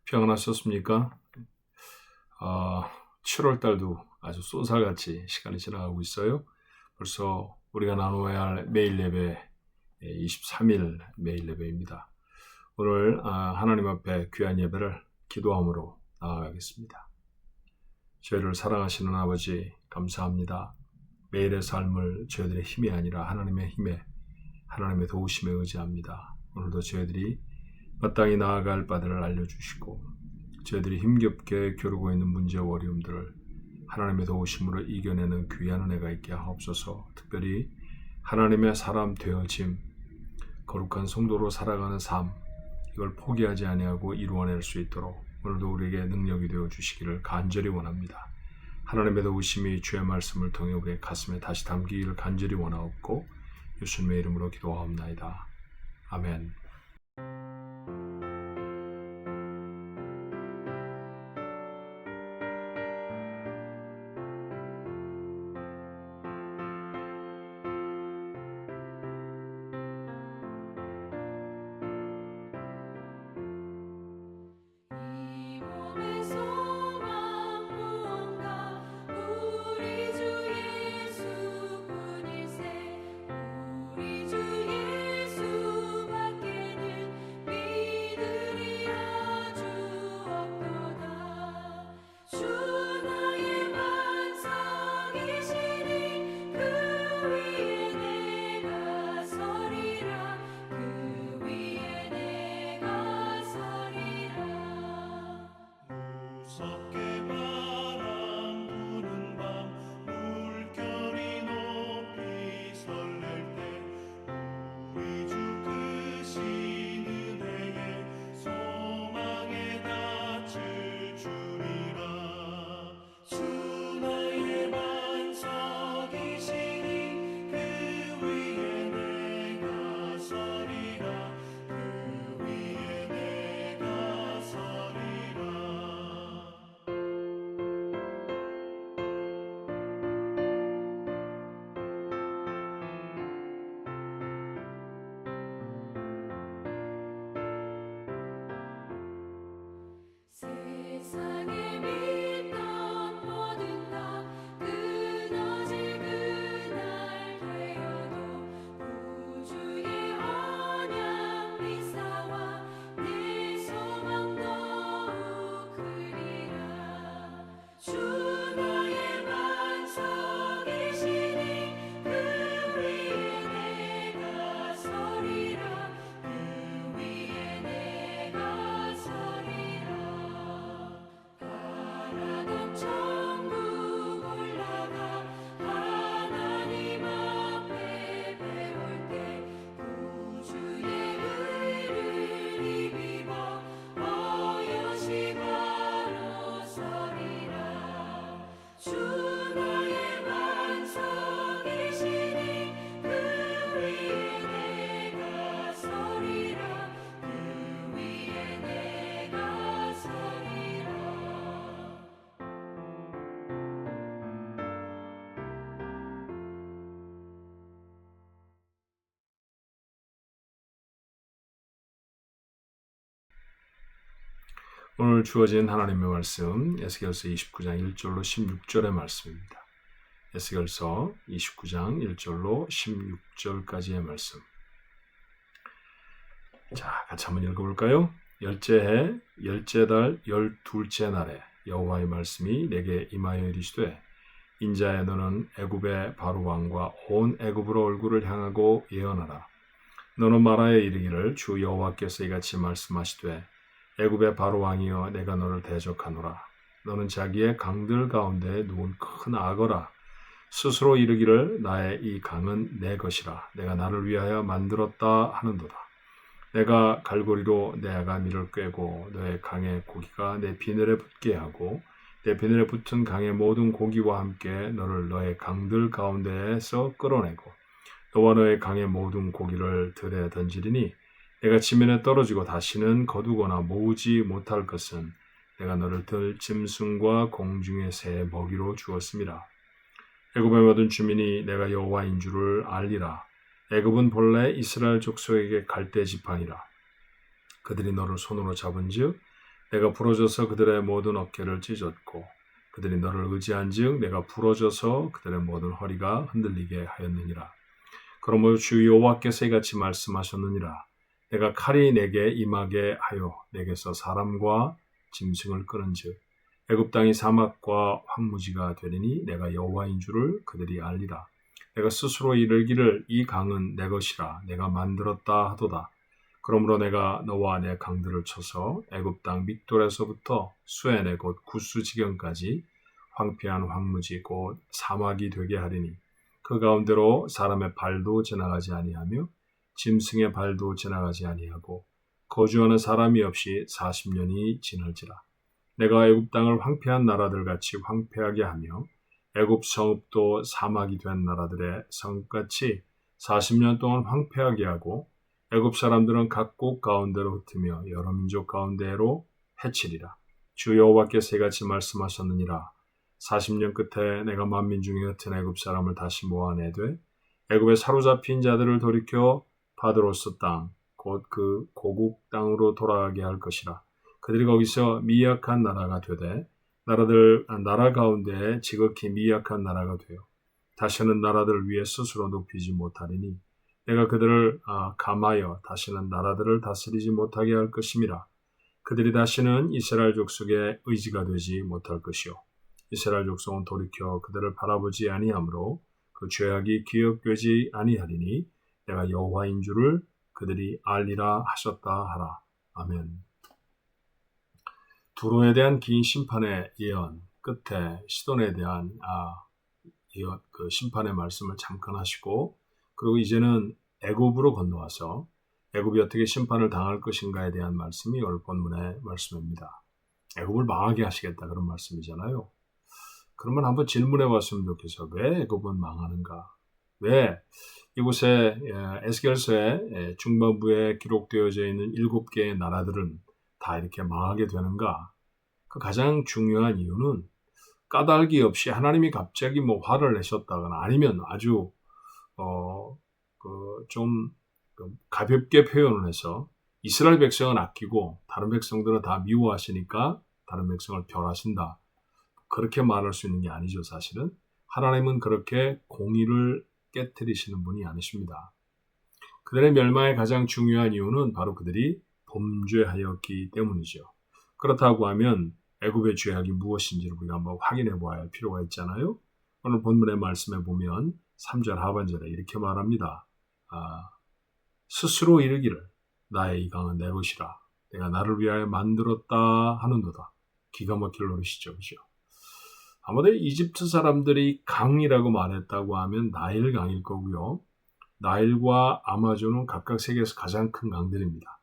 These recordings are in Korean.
평안하셨습니까? 7월 달도 아주 쏜살같이 시간이 지나가고 있어요. 벌써 우리가 나누어야 할 매일 예배 23일 매일 예배입니다. 오늘 하나님 앞에 귀한 예배를 기도함으로 나아가겠습니다. 저희를 사랑하시는 아버지 감사합니다. 매일의 삶을 저희들의 힘이 아니라 하나님의 힘에, 하나님의 도우심에 의지합니다. 오늘도 저희들이 마땅히 나아갈 바들을 알려주시고 저희들이 힘겹게 겨루고 있는 문제와 어려움들을 하나님의 도우심으로 이겨내는 귀한 은혜가 있게 하옵소서. 특별히 하나님의 사람 되어짐, 거룩한 성도로 살아가는 삶, 이걸 포기하지 아니하고 이루어낼 수 있도록 오늘도 우리에게 능력이 되어 주시기를 간절히 원합니다. 하나님의 도우심이 주의 말씀을 통해 우리의 가슴에 다시 담기기를 간절히 원하옵고 예수님의 이름으로 기도하옵나이다. 아멘. 오늘 주어진 하나님의 말씀 에스겔서 29장 1절로 16절의 말씀입니다. 에스겔서 29장 1절로 16절까지의 말씀. 자, 같이 한번 읽어볼까요? 열째 해, 열째 달, 12째 날에 여호와의 말씀이 내게 임하여 이르시되 인자야 너는 애굽의 바로 왕과 온 애굽으로 얼굴을 향하고 예언하라. 너는 말하여 이르기를 주 여호와께서 이같이 말씀하시되 애굽의 바로 왕이여 내가 너를 대적하노라. 너는 자기의 강들 가운데 누운 큰 악어라. 스스로 이르기를 나의 이 강은 내 것이라. 내가 나를 위하여 만들었다 하는도다. 내가 갈고리로 내 아가미를 꿰고 너의 강의 고기가 내 비늘에 붙게 하고 내 비늘에 붙은 강의 모든 고기와 함께 너를 너의 강들 가운데에서 끌어내고 너와 너의 강의 모든 고기를 들에 던지리니 내가 지면에 떨어지고 다시는 거두거나 모으지 못할 것은 내가 너를 들 짐승과 공중의 새의 먹이로 주었음이라. 애굽의 모든 주민이 내가 여호와인 줄을 알리라. 애굽은 본래 이스라엘 족속에게 갈대 지팡이라. 그들이 너를 손으로 잡은즉 내가 부러져서 그들의 모든 어깨를 찢었고 그들이 너를 의지한즉 내가 부러져서 그들의 모든 허리가 흔들리게 하였느니라. 그러므로 주 여호와께서 이같이 말씀하셨느니라. 내가 칼이 내게 임하게 하여 내게서 사람과 짐승을 끄는즉 애굽 땅이 사막과 황무지가 되리니 내가 여호와인 줄을 그들이 알리라. 내가 스스로 이르기를 이 강은 내 것이라 내가 만들었다 하도다. 그러므로 내가 너와 내 강들을 쳐서 애굽 땅 믹돌에서부터 수엔의 곧 구스 지경까지 황폐한 황무지 곧 사막이 되게 하리니 그 가운데로 사람의 발도 지나가지 아니하며 짐승의 발도 지나가지 아니하고 거주하는 사람이 없이 40년이 지날지라. 내가 애굽 땅을 황폐한 나라들 같이 황폐하게 하며 애굽 성읍도 사막이 된 나라들의 성읍같이 40년 동안 황폐하게 하고 애굽 사람들은 각국 가운데로 흩으며 여러 민족 가운데로 해치리라. 주 여호와께서 이같이 말씀하셨느니라. 40년 끝에 내가 만민 중에 흩은 애굽 사람을 다시 모아내되 애굽에 사로잡힌 자들을 돌이켜 바드로스 땅 곧 그 고국 땅으로 돌아가게 할 것이라. 그들이 거기서 미약한 나라가 되되 나라 가운데 지극히 미약한 나라가 되어 다시는 나라들을 위해 스스로 높이지 못하리니 내가 그들을 감하여 다시는 나라들을 다스리지 못하게 할 것임이라. 그들이 다시는 이스라엘 족속의 의지가 되지 못할 것이요 이스라엘 족속은 돌이켜 그들을 바라보지 아니하므로 그 죄악이 기억되지 아니하리니 내가 여호와인 줄을 그들이 알리라 하셨다 하라. 아멘. 두로에 대한 긴 심판의 예언 끝에 시돈에 대한 예언, 그 심판의 말씀을 잠깐 하시고 그리고 이제는 애굽으로 건너와서 애굽이 어떻게 심판을 당할 것인가에 대한 말씀이 오늘 본문의 말씀입니다. 애굽을 망하게 하시겠다 그런 말씀이잖아요. 그러면 한번 질문해 봤으면 좋겠어요. 왜 애굽은 망하는가? 왜 이곳에 에스겔서의 중반부에 기록되어져 있는 7개의 나라들은 다 이렇게 망하게 되는가? 그 가장 중요한 이유는 까닭이 없이 하나님이 갑자기 화를 내셨다거나 아니면 아주 좀 가볍게 표현을 해서 이스라엘 백성은 아끼고 다른 백성들은 다 미워하시니까 다른 백성을 멸하신다. 그렇게 말할 수 있는 게 아니죠, 사실은. 하나님은 그렇게 공의를 깨트리시는 분이 아니십니다. 그들의 멸망의 가장 중요한 이유는 바로 그들이 범죄하였기 때문이죠. 그렇다고 하면 애굽의 죄악이 무엇인지를 우리가 한번 확인해 보아야 할 필요가 있잖아요. 오늘 본문의 말씀에 보면 3절 하반절에 이렇게 말합니다. 스스로 이르기를 나의 이 강은 내 것이라 내가 나를 위하여 만들었다 하는도다. 기가 막힐 노릇이죠. 그죠? 아무래도 이집트 사람들이 강이라고 말했다고 하면 나일 강일 거고요. 나일과 아마존은 각각 세계에서 가장 큰 강들입니다.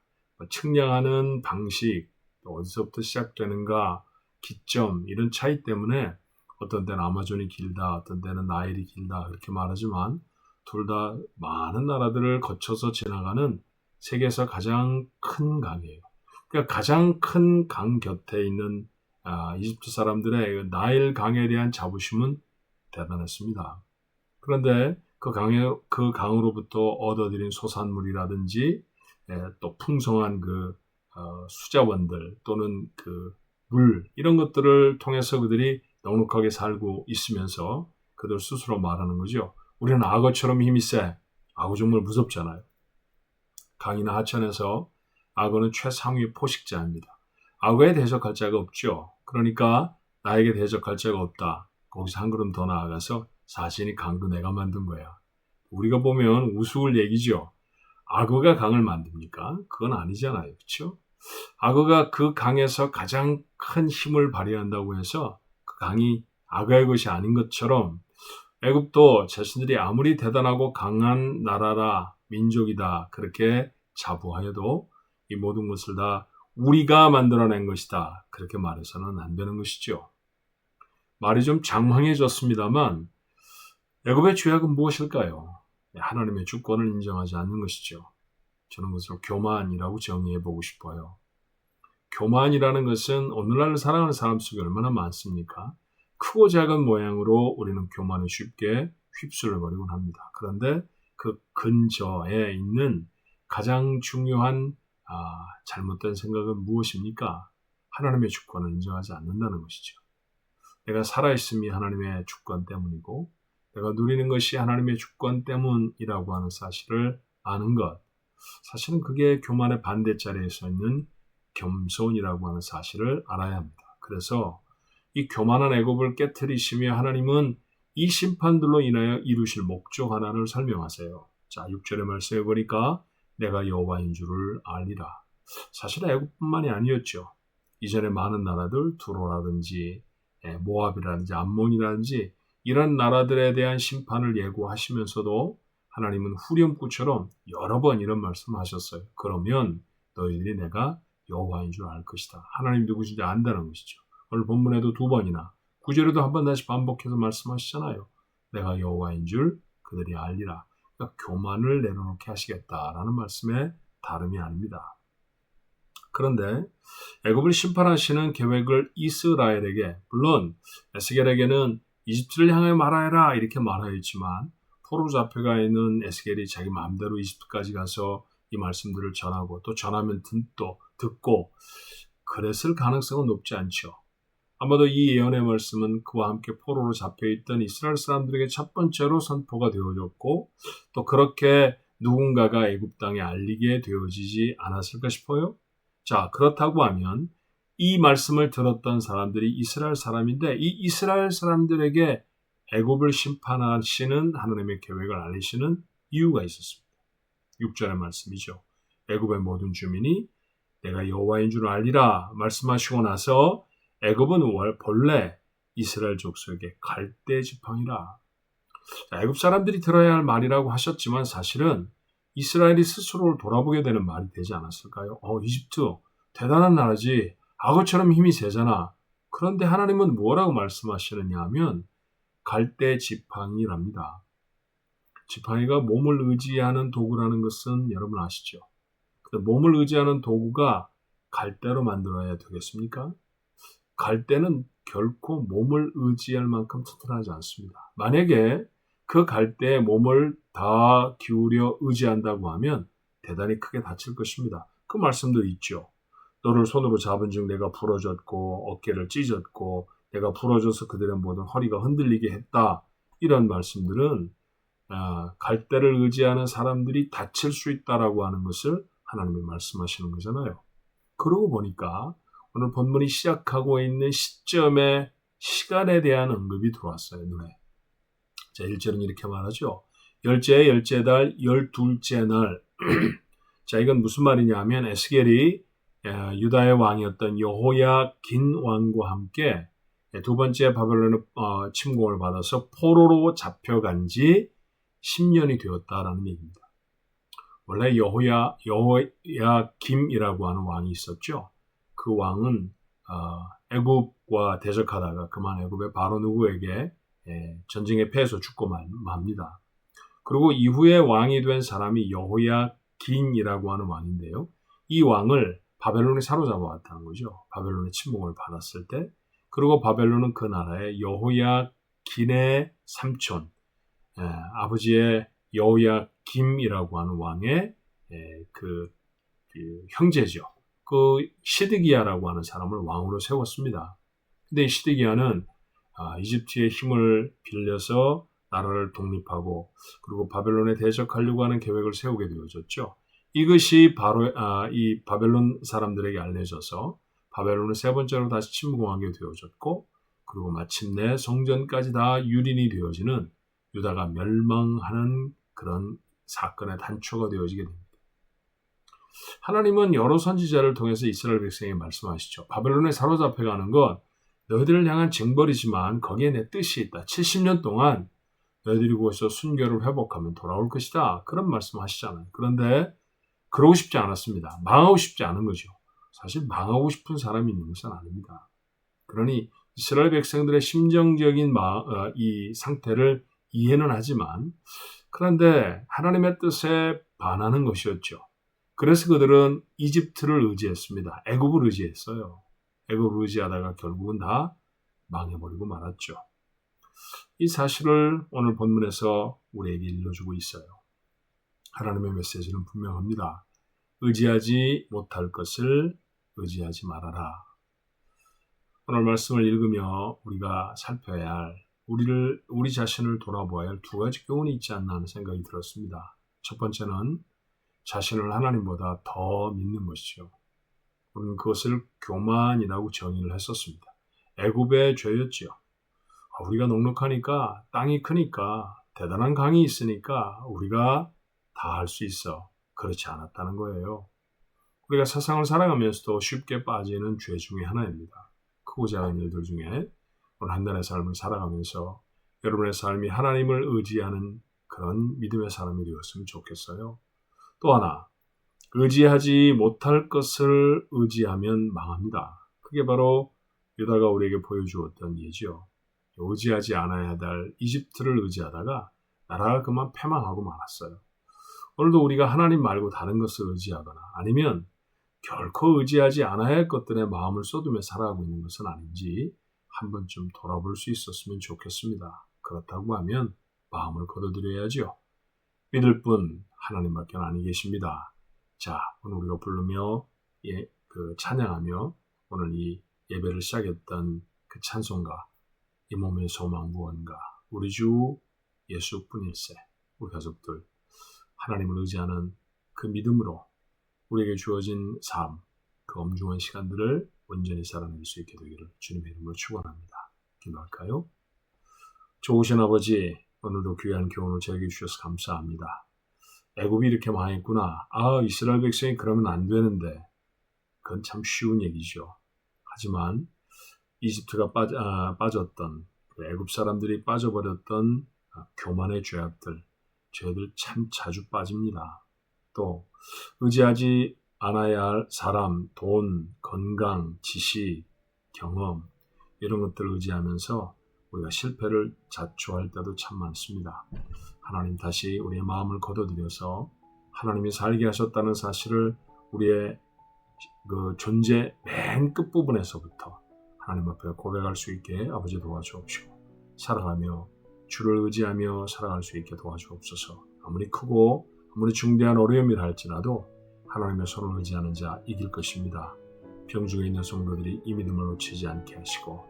측량하는 방식, 또 어디서부터 시작되는가, 기점 이런 차이 때문에 어떤 때는 아마존이 길다, 어떤 때는 나일이 길다 그렇게 말하지만 둘 다 많은 나라들을 거쳐서 지나가는 세계에서 가장 큰 강이에요. 그러니까 가장 큰 강 곁에 있는 이집트 사람들의 나일 강에 대한 자부심은 대단했습니다. 그런데 그 강으로부터 얻어들인 소산물이라든지 또 풍성한 수자원들 또는 물 이런 것들을 통해서 그들이 넉넉하게 살고 있으면서 그들 스스로 말하는 거죠. 우리는 악어처럼 힘이 세. 악어 정말 무섭잖아요. 강이나 하천에서 악어는 최상위 포식자입니다. 악어에 대적할 자가 없죠. 그러니까 나에게 대적할 자가 없다. 거기서 한 걸음 더 나아가서 사실이 강도 내가 만든 거야. 우리가 보면 우스울 얘기죠. 악어가 강을 만듭니까? 그건 아니잖아요. 그렇죠? 악어가 그 강에서 가장 큰 힘을 발휘한다고 해서 그 강이 악어의 것이 아닌 것처럼 애굽도 자신들이 아무리 대단하고 강한 나라라 민족이다 그렇게 자부하여도 이 모든 것을 다 우리가 만들어낸 것이다 그렇게 말해서는 안 되는 것이죠. 말이 좀 장황해졌습니다만 애굽의 죄악은 무엇일까요? 하나님의 주권을 인정하지 않는 것이죠. 저는 그것을 교만이라고 정의해보고 싶어요. 교만이라는 것은 오늘날 살아가는 사람 속에 얼마나 많습니까? 크고 작은 모양으로 우리는 교만에 쉽게 휩쓸려 버리곤 합니다. 그런데 그 근저에 있는 가장 중요한 잘못된 생각은 무엇입니까? 하나님의 주권을 인정하지 않는다는 것이죠. 내가 살아있음이 하나님의 주권 때문이고 내가 누리는 것이 하나님의 주권 때문이라고 하는 사실을 아는 것, 사실은 그게 교만의 반대자리에 서 있는 겸손이라고 하는 사실을 알아야 합니다. 그래서 이 교만한 애굽을 깨트리시며 하나님은 이 심판들로 인하여 이루실 목적 하나를 설명하세요. 자, 6절의 말씀에 보니까 내가 여호와인 줄을 알리라. 사실 애굽뿐만이 아니었죠. 이전에 많은 나라들, 두로라든지 모압이라든지 암몬이라든지 이런 나라들에 대한 심판을 예고하시면서도 하나님은 후렴구처럼 여러 번 이런 말씀하셨어요. 그러면 너희들이 내가 여호와인 줄 알 것이다. 하나님 누구신지 안다는 것이죠. 오늘 본문에도 2번이나 9절에도 한 번 다시 반복해서 말씀하시잖아요. 내가 여호와인 줄 그들이 알리라. 그러니까 교만을 내려놓게 하시겠다라는 말씀에 다름이 아닙니다. 그런데 애굽을 심판하시는 계획을 이스라엘에게, 물론 에스겔에게는 이집트를 향해 말하여라 이렇게 말하였지만 포로 잡혀가 있는 에스겔이 자기 마음대로 이집트까지 가서 이 말씀들을 전하고 또 전하면 또 듣고 그랬을 가능성은 높지 않죠. 아마도 이 예언의 말씀은 그와 함께 포로로 잡혀있던 이스라엘 사람들에게 첫 번째로 선포가 되어졌고 또 그렇게 누군가가 애굽 땅에 알리게 되어지지 않았을까 싶어요. 자, 그렇다고 하면 이 말씀을 들었던 사람들이 이스라엘 사람인데 이 이스라엘 사람들에게 애굽을 심판하시는 하나님의 계획을 알리시는 이유가 있었습니다. 6절의 말씀이죠. 애굽의 모든 주민이 내가 여호와인 줄 알리라 말씀하시고 나서 애굽은 본래 이스라엘 족속의 갈대 지팡이라. 애굽 사람들이 들어야 할 말이라고 하셨지만 사실은 이스라엘이 스스로를 돌아보게 되는 말이 되지 않았을까요? 이집트 대단한 나라지. 악어처럼 힘이 세잖아. 그런데 하나님은 뭐라고 말씀하시느냐 하면 갈대 지팡이랍니다. 지팡이가 몸을 의지하는 도구라는 것은 여러분 아시죠? 근데 몸을 의지하는 도구가 갈대로 만들어야 되겠습니까? 갈대는 결코 몸을 의지할 만큼 튼튼하지 않습니다. 만약에 그 갈대에 몸을 다 기울여 의지한다고 하면 대단히 크게 다칠 것입니다. 그 말씀도 있죠. 너를 손으로 잡은 즉 내가 부러졌고 어깨를 찢었고 내가 부러져서 그들의 모든 허리가 흔들리게 했다. 이런 말씀들은 갈대를 의지하는 사람들이 다칠 수 있다라고 하는 것을 하나님이 말씀하시는 거잖아요. 그러고 보니까 오늘 본문이 시작하고 있는 시점에 시간에 대한 언급이 들어왔어요. 눈에. 자, 1절은 이렇게 말하죠. 열째 달 12째 날. 자, 이건 무슨 말이냐 하면 에스겔이 유다의 왕이었던 여호야긴 왕과 함께 두 번째 바벨론 침공을 받아서 포로로 잡혀간 지 10년이 되었다라는 얘기입니다. 원래 여호야김이라고 하는 왕이 있었죠. 그 왕은 애굽과 대적하다가 그만 애굽의 바로 누구에게 전쟁에 패해서 죽고 맙니다. 그리고 이후에 왕이 된 사람이 여호야긴이라고 하는 왕인데요. 이 왕을 바벨론이 사로잡아 왔다는 거죠. 바벨론의 침공을 받았을 때. 그리고 바벨론은 그 나라의 여호야긴의 삼촌, 아버지의 여호야김이라고 하는 왕의 그 형제죠. 그 시드기야라고 하는 사람을 왕으로 세웠습니다. 근데 이 시드기야는 이집트의 힘을 빌려서 나라를 독립하고 그리고 바벨론에 대적하려고 하는 계획을 세우게 되어졌죠. 이것이 바로 이 바벨론 사람들에게 알려져서 바벨론을 세 번째로 다시 침공하게 되어졌고 그리고 마침내 성전까지 다 유린이 되어지는 유다가 멸망하는 그런 사건의 단초가 되어지게 됩니다. 하나님은 여러 선지자를 통해서 이스라엘 백성에게 말씀하시죠. 바벨론에 사로잡혀가는 건 너희들을 향한 징벌이지만 거기에 내 뜻이 있다. 70년 동안 너희들이 거기서 순결을 회복하면 돌아올 것이다. 그런 말씀하시잖아요. 그런데 그러고 싶지 않았습니다. 망하고 싶지 않은 거죠. 사실 망하고 싶은 사람이 있는 것은 아닙니다. 그러니 이스라엘 백성들의 심정적인 이 상태를 이해는 하지만 그런데 하나님의 뜻에 반하는 것이었죠. 그래서 그들은 이집트를 의지했습니다. 애굽을 의지했어요. 애굽을 의지하다가 결국은 다 망해버리고 말았죠. 이 사실을 오늘 본문에서 우리에게 일러주고 있어요. 하나님의 메시지는 분명합니다. 의지하지 못할 것을 의지하지 말아라. 오늘 말씀을 읽으며 우리가 살펴야 할 우리 자신을 돌아보아야 할 두 가지 교훈이 있지 않나 하는 생각이 들었습니다. 첫 번째는 자신을 하나님보다 더 믿는 것이죠. 우리는 그것을 교만이라고 정의를 했었습니다. 애굽의 죄였지요. 우리가 넉넉하니까, 땅이 크니까, 대단한 강이 있으니까 우리가 다 할 수 있어. 그렇지 않았다는 거예요. 우리가 세상을 살아가면서도 쉽게 빠지는 죄 중에 하나입니다. 크고 작은 일들 중에 오늘 한 달의 삶을 살아가면서 여러분의 삶이 하나님을 의지하는 그런 믿음의 사람이 되었으면 좋겠어요. 또 하나, 의지하지 못할 것을 의지하면 망합니다. 그게 바로 유다가 우리에게 보여주었던 예지요. 의지하지 않아야 할 이집트를 의지하다가 나라가 그만 패망하고 말았어요. 오늘도 우리가 하나님 말고 다른 것을 의지하거나 아니면 결코 의지하지 않아야 할 것들에 마음을 쏟으며 살아가고 있는 것은 아닌지 한 번쯤 돌아볼 수 있었으면 좋겠습니다. 그렇다고 하면 마음을 거둬들여야죠. 믿을 분 하나님밖에 아니 계십니다. 자, 오늘 우리가 부르며 찬양하며 오늘 이 예배를 시작했던 그 찬송가 이 몸의 소망 무언가 우리 주 예수뿐일세. 우리 가족들 하나님을 의지하는 그 믿음으로 우리에게 주어진 삶, 그 엄중한 시간들을 온전히 살아낼 수 있게 되기를 주님의 이름으로 축원합니다. 기도할까요? 좋으신 아버지, 오늘도 귀한 교훈을 저에게 주셔서 감사합니다. 애굽이 이렇게 망했구나. 이스라엘 백성이 그러면 안 되는데 그건 참 쉬운 얘기죠. 하지만 이집트가 빠졌던 애굽 사람들이 빠져버렸던 교만의 죄들 참 자주 빠집니다. 또 의지하지 않아야 할 사람, 돈, 건강, 지식, 경험 이런 것들을 의지하면서 우리가 실패를 자초할 때도 참 많습니다. 하나님 다시 우리의 마음을 거둬들여서 하나님이 살게 하셨다는 사실을 우리의 그 존재 맨 끝부분에서부터 하나님 앞에 고백할 수 있게 아버지 도와주옵시고 살아가며 주를 의지하며 살아갈 수 있게 도와주옵소서. 아무리 크고 아무리 중대한 어려움이라 할지라도 하나님의 손을 의지하는 자 이길 것입니다. 병중에 있는 성도들이 이 믿음을 놓치지 않게 하시고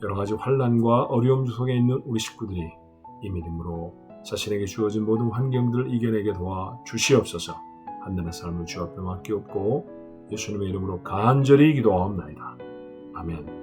여러 가지 환난과 어려움 속에 있는 우리 식구들이 이 믿음으로 자신에게 주어진 모든 환경들을 이겨내게 도와 주시옵소서. 한단의 삶을 주 앞에 맡기옵고 예수님의 이름으로 간절히 기도하옵나이다. 아멘.